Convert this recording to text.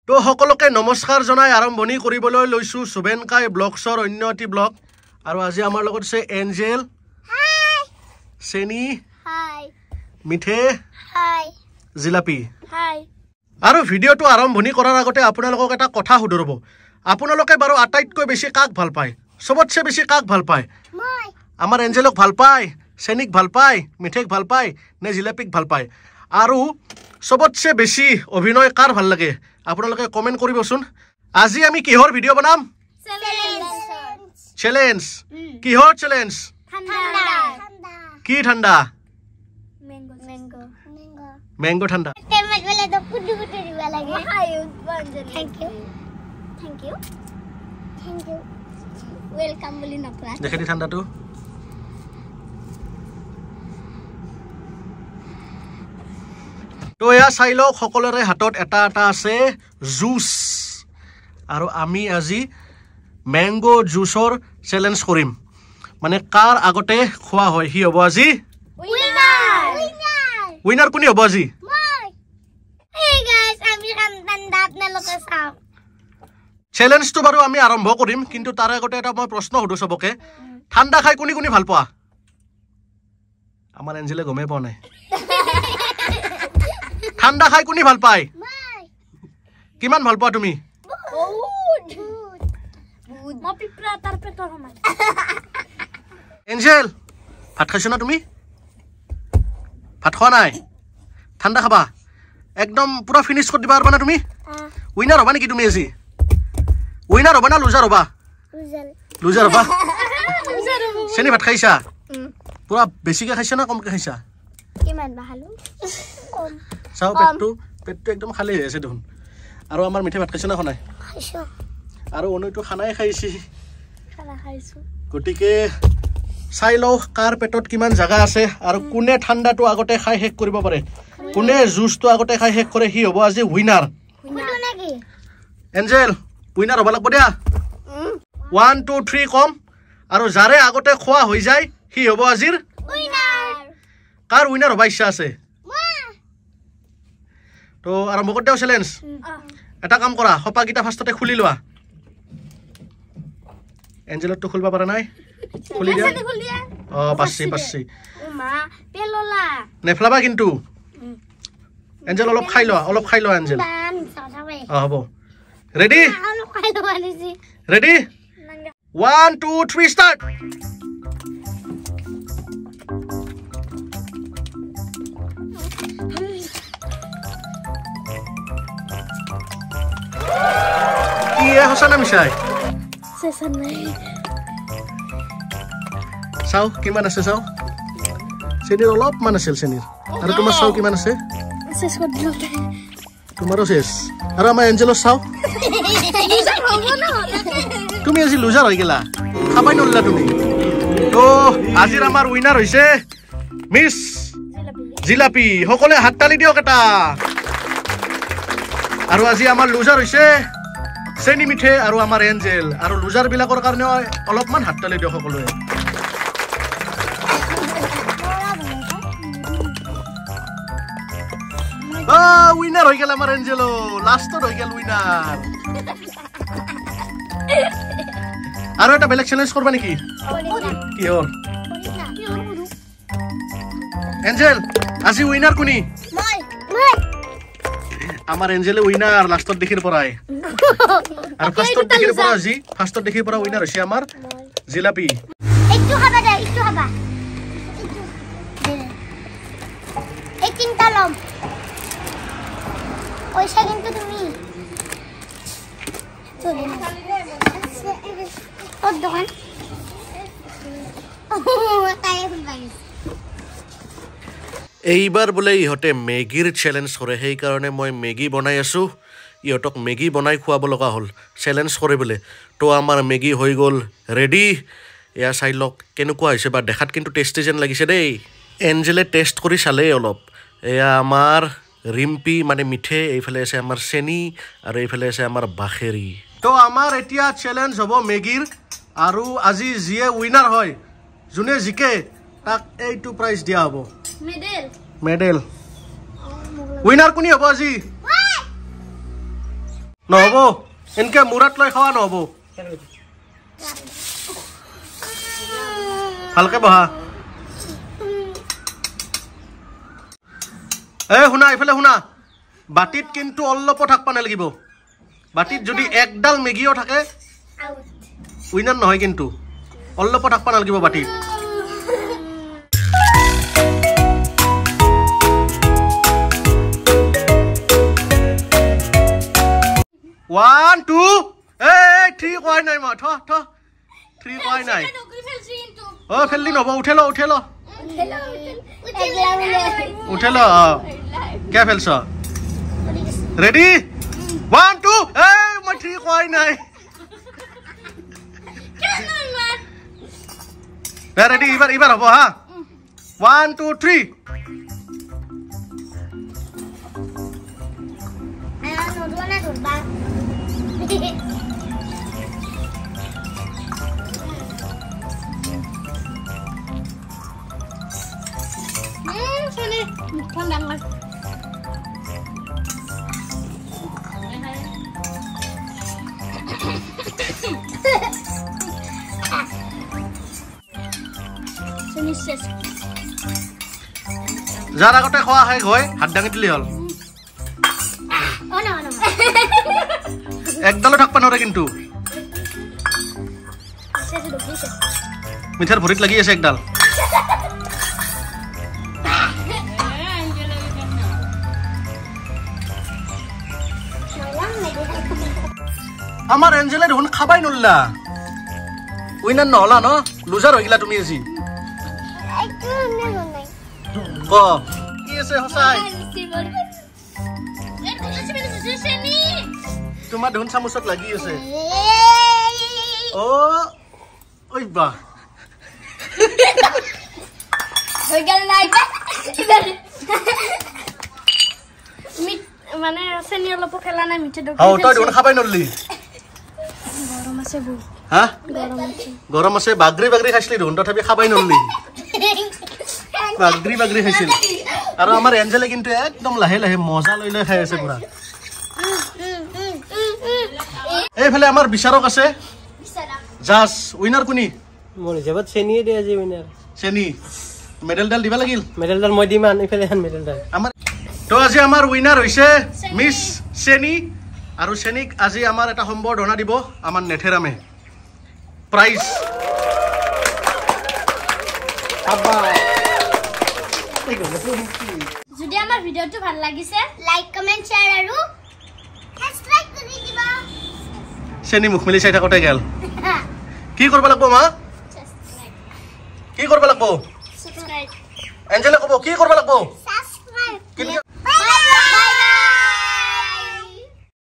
তো সকলোকে নমস্কাৰ জনাই আৰম্ভণি কৰিবলৈ লৈছো সুবেনকাই ব্লগছৰ অন্য এটি ব্লগ আৰু আজি আমাৰ লগত আছে এঞ্জেল হাই সেনি হাই মিঠে হাই জিলাপি হাই আৰু ভিডিওটো আৰম্ভণি কৰাৰ আগতে আপোনালোকক এটা কথা সুধৰব আপোনালোকে বাৰু আটাইতকৈ বেছি কাক ভাল পায় সবতছে বেছি কাক ভাল পায় মই আমাৰ এঞ্জেলক ভাল পায় সেনিক ভাল পায় মিঠেক ভাল পায় নে জিলাপিক ভাল পায় আৰু সবতছে বেছি অভিনয় কাৰ ভাল লাগে আপোনালোকে কমেন্ট কৰিবচোন আজি আমি কিহৰ ভিডিও বনাম চ্যালেঞ্জ কিহৰ চ্যালেঞ্জ ঠাণ্ডা কি ঠাণ্ডা ম্যাঙ্গো ঠাণ্ডা টেমাট বেলা তো কুটু কুটু দিবা লাগে থ্যাংক ইউ ওয়েলকাম বলি না ক্লাস দেখে দি ঠাণ্ডাটো তো এয়া চাই লওক সকলোৰে হাতত এটা এটা আছে জুচ আৰু আমি আজি ম্যাঙ্গো জুচৰ চ্যালেঞ্জ কৰিম মানে কাৰ আগতে খোৱা হয় হি হ'ব আজি উইনাৰ কোনি হ'ব আজি মই হে গাইস আমি ঠাণ্ডা আপোনালোকে চাওক চ্যালেঞ্জটো বাৰু আমি আৰম্ভ কৰিম কিন্তু তাৰ আগতে এটা মই প্ৰশ্ন সুধো সবকে ঠাণ্ডা খাই কোনি কোনি ভাল পোৱা আমাৰ এঞ্জেলে গমে পোৱা নাই ঠাণ্ডা খাই কোনি ভাল পায় মই কিমান ভাল পোৱা তুমি বহুত মই পিপৰা তাৰ পেটৰ সমান এঞ্জেল ভাত খাইছো না তুমি ভাত খোৱা নাই ঠাণ্ডা খাবা একদম পুৰা ফিনিশ কৰি দিবা পাৰবা না তুমি উইনাৰ হ'বা নেকি তুমি আজি উইনাৰ হ'বা না লুজাৰ হ'বা লুজাৰ হ'বা চেনি ভাত খাইছা পুৰা বেছিকে খাইছা না কমকে খাইছা কিমান ভালো কম চাও পেটটো একদম খালি হৈ আছে দেখোন আৰু আমাৰ মিঠে ভাত খাইছ না খনাই খাইছো আৰু অনুইটো খানাই খাইছি খানা খাইছো গতিকে চাই লও কাৰ পেটত কিমান জায়গা আছে আৰু কোনে ঠাণ্ডাটো আগতে খাই শেষ কৰিব পাৰে কোনে জুচটো আগতে খাই শেষ কৰে হি হ'ব আজি উইনাৰ কুটু নাকি এঞ্জেল উইনাৰ হ'ব লাগিব দিয়া 1 2 3 কম আৰু যাৰে আগতে খোৱা হৈ যায় হি হ'ব আজিৰ উইনাৰ কাৰ উইনাৰ হ'ব ইচ্ছা আছে তো আৰম্ভ কৰি দিও চ্যালেঞ্জ এটা কাম কৰা হপাকিটা ফাৰ্ষ্টতে খুলি লোৱা এঞ্জেলটো খুলবা পাৰা নাই খুলি দিয়া পাছি ও মা পেললা নেফলাবা কিন্তু এঞ্জেল অলপ খাই লোৱা এঞ্জেল বান সাজাবে হ'ব ৰেডি অলপ খাই লবা নিছি ৰেডি 1 2 3 ষ্টাৰ্ট কি হসা না মিছাই সেশন নাই চাও কিমান আছে চাও চেনিৰ অলপমান আছিল চেনিৰ আৰু তোমাৰ চাও কিমান আছে শেষ কৰি দিলতে তোমাৰো শেষ আৰু আমাৰ এঞ্জেলৰ চাও তুমি আজি লুজাৰ হৈ গেলা খাবাই নললা তুমি তো আজিৰ আমাৰ উইনাৰ হৈছে মিস জিলাপি সকলে হাত তালি দিয়ক এটা আৰু আজি আমাৰ লুজাৰ হৈছে চেনি মিঠে আৰু আমাৰ এঞ্জেল আৰু লুজাৰ বিলাকৰ কাৰণে অলপমান হাত তালি দিয়ক সকলোৱে উইনাৰ হৈ গেল আমাৰ এঞ্জেলো লাষ্টত হৈ গেল উইনাৰ আৰু এটা বেলেগ চ্যালেঞ্জ কৰবা নেকি কি হ'ল এঞ্জেল আজি উইনাৰ কোনি আমাৰ এঞ্জেলে উইনাৰ লাষ্টত দেখিৰ পৰাই আৰু ফাৰ্ষ্টত দেখিৰ পৰা আজি ফাৰ্ষ্টত দেখিৰ পৰা উইনাৰ হৈছে আমাৰ জিলাপি একটু খাবা দে একটু খাবা এই তিনটা লম পয়সা কিন্তু তুমি চলে না ওর দোকান তাই ভাই এইবাৰ বোলে ইহঁতে মেগীৰ চ্যালেঞ্জ কৰে সেইকাৰণে মই মেগী বনাই আছো ইহঁতক মেগী বনাই খুৱাব লগা হ'ল চ্যালেঞ্জ কৰে বোলে তো আমাৰ মেগী হৈ গ'ল ৰেডি এয়া চাই লওক কেনেকুৱা হৈছে বা দেখাত কিন্তু টেষ্টি যেন লাগিছে দেই এঞ্জেলে টেষ্ট কৰি চালে অলপ এয়া আমাৰ ৰিম্পি মানে মিঠে এইফালে আছে আমাৰ চেনি আৰু এইফালে আছে আমাৰ বাখেৰি তো আমাৰ এতিয়া চ্যালেঞ্জ হ'ব মেগীৰ আৰু আজি যিয়ে উইনাৰ হয় যোনে জিকে তাক এইটো প্ৰাইজ দিয়া হ'ব মেডেল উইনাৰ কোনি হ'ব আজি নহ'ব এনেকে মূৰত লৈ খোৱা নহ'ব ভালকে বহা এই শুনা এইফালে শুনা বাটিত কিন্তু অলপ থাকবা নালাগিব বাটিত যদি একডাল মেগিও থাকে উইনাৰ নহয় কিন্তু অলপ থাকবা নালাগিব বাটিত 1 2 এই 3 কয় নাই মই থ 3 কয় নাই ও ফেললি নব উঠেলো কে ফেলছ রেডি 1 2 এই মই 3 কয় নাই রেডি এবার হবো হ্যাঁ 1 2 3 যার আগতে খোৱা হয় গৈ হাত ডাঙি দিলি হল একডালো থাকবা নৰে কিন্তু মিঠাৰ ভৰিত লাগি আছে একডাল আমার এঞ্জেলে দেখোন খাবাই নল্লা উইনার নহলা ন লুজার হৈ গিলা তুমি আজি ক কি আছে হসাই তোমার দেখোন চামুচত লাগি আছে ও ওই বা হৈ গেল নাই মানে চেনি অলপ খেলা নাই মিঠা দোকান হাও তই দেখোন খাবাই নল্লি গরম আছে বউ হ্যাঁ গরম গরম আছে আছে বাগরি খাইছিলি দেখোন তথাপি খাবাই নল্লি বাগরি খাইছিল আৰু আমাৰ এঞ্জেলে কিন্তু একদম লাহে লাহে মজা লৈ লৈ খাই আছে পুৰা এইফালে আমাৰ বিচাৰক আছে জাজ উইনাৰ কোনি মোৰ হিচাপত চেনিয়ে দিয়ে আজি উইনাৰ চেনি মেডেলডাল দিবা লাগিল মেডেলডাল মই দিম আন ইফালে এখন মেডেলডাল আমাৰ তো আজি আমাৰ উইনাৰ হৈছে মিছ চেনি আৰু চেনিক আজি আমাৰ এটা সম্বৰ্ধনা দিব আমাৰ নেথেৰামে প্ৰাইজ যদি আমাৰ ভিডিওটো ভাল লাগিছে লাইক কমেন্ট শেয়াৰ আৰু সাবস্ক্ৰাইব কৰি দিবা চেনি মুখ মেলি চাই থাকোতে গেল কি কৰিব লাগিব মা কি কৰিব লাগিব সাবস্ক্ৰাইব এঞ্জেলে ক'ব কি কৰিব লাগিব সাবস্ক্ৰাইব